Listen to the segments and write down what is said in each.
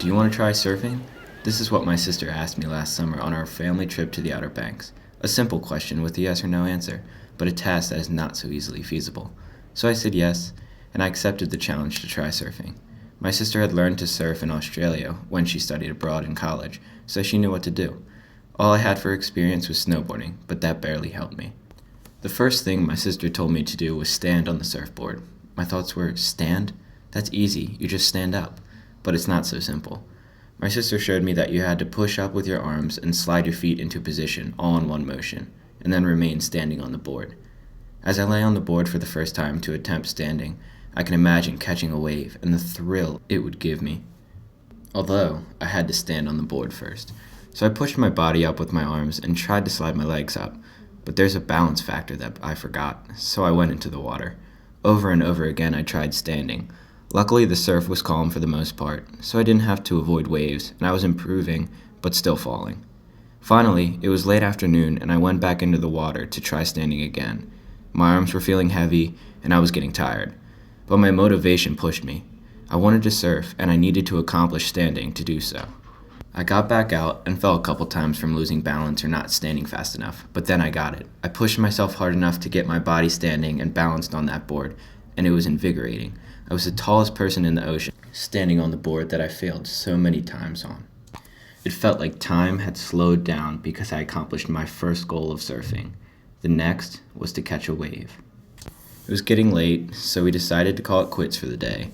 do you want to try surfing? This is what my sister asked me last summer on our family trip to the Outer Banks. A simple question with a yes or no answer, but a task that is not so easily feasible. So I said yes, and I accepted the challenge to try surfing. My sister had learned to surf in Australia when she studied abroad in college, so she knew what to do. All I had for experience was snowboarding, but that barely helped me. The first thing my sister told me to do was stand on the surfboard. My thoughts were, stand? That's easy, you just stand up. But it's not so simple. My sister showed me that you had to push up with your arms and slide your feet into position all in one motion, and then remain standing on the board. As I lay on the board for the first time to attempt standing, I can imagine catching a wave and the thrill it would give me. Although, I had to stand on the board first. So I pushed my body up with my arms and tried to slide my legs up, but there's a balance factor that I forgot, so I went into the water. Over and over again I tried standing. Luckily the surf was calm for the most part, so I didn't have to avoid waves, and I was improving, but still falling. Finally, it was late afternoon and I went back into the water to try standing again. My arms were feeling heavy, and I was getting tired. But my motivation pushed me. I wanted to surf, and I needed to accomplish standing to do so. I got back out and fell a couple times from losing balance or not standing fast enough, but then I got it. I pushed myself hard enough to get my body standing and balanced on that board, and it was invigorating. I was the tallest person in the ocean, standing on the board that I failed so many times on. It felt like time had slowed down because I accomplished my first goal of surfing. The next was to catch a wave. It was getting late, so we decided to call it quits for the day.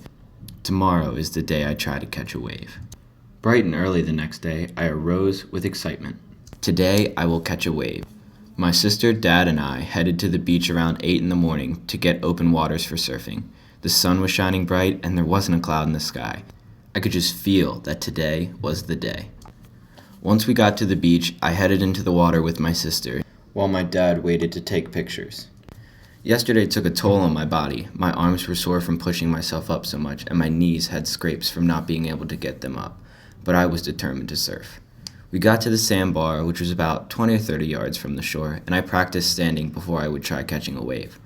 Tomorrow is the day I try to catch a wave. Bright and early the next day, I arose with excitement. Today, I will catch a wave. My sister, dad, and I headed to the beach around 8 in the morning to get open waters for surfing. The sun was shining bright, and there wasn't a cloud in the sky. I could just feel that today was the day. Once we got to the beach, I headed into the water with my sister, while my dad waited to take pictures. Yesterday took a toll on my body. My arms were sore from pushing myself up so much, and my knees had scrapes from not being able to get them up. But I was determined to surf. We got to the sandbar, which was about 20 or 30 yards from the shore, and I practiced standing before I would try catching a wave.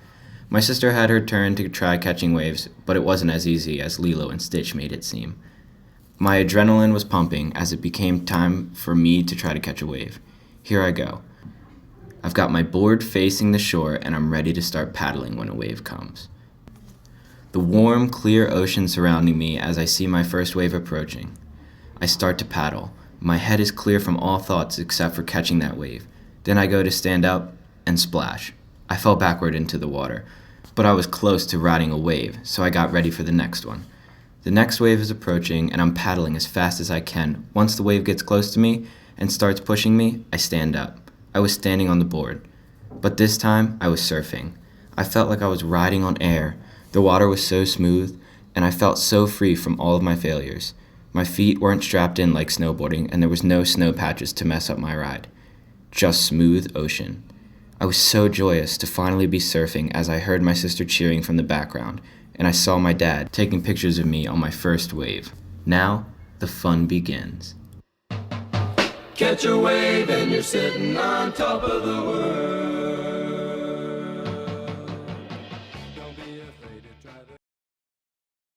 My sister had her turn to try catching waves, but it wasn't as easy as Lilo and Stitch made it seem. My adrenaline was pumping as it became time for me to try to catch a wave. Here I go. I've got my board facing the shore, and I'm ready to start paddling when a wave comes. The warm, clear ocean surrounding me as I see my first wave approaching. I start to paddle. My head is clear from all thoughts except for catching that wave. Then I go to stand up and splash. I fell backward into the water, but I was close to riding a wave, so I got ready for the next one. The next wave is approaching, and I'm paddling as fast as I can. Once the wave gets close to me and starts pushing me, I stand up. I was standing on the board, but this time I was surfing. I felt like I was riding on air. The water was so smooth, and I felt so free from all of my failures. My feet weren't strapped in like snowboarding, and there was no snow patches to mess up my ride. Just smooth ocean. I was so joyous to finally be surfing as I heard my sister cheering from the background, and I saw my dad taking pictures of me on my first wave. Now, the fun begins. Catch a wave and you're sitting on top of the world.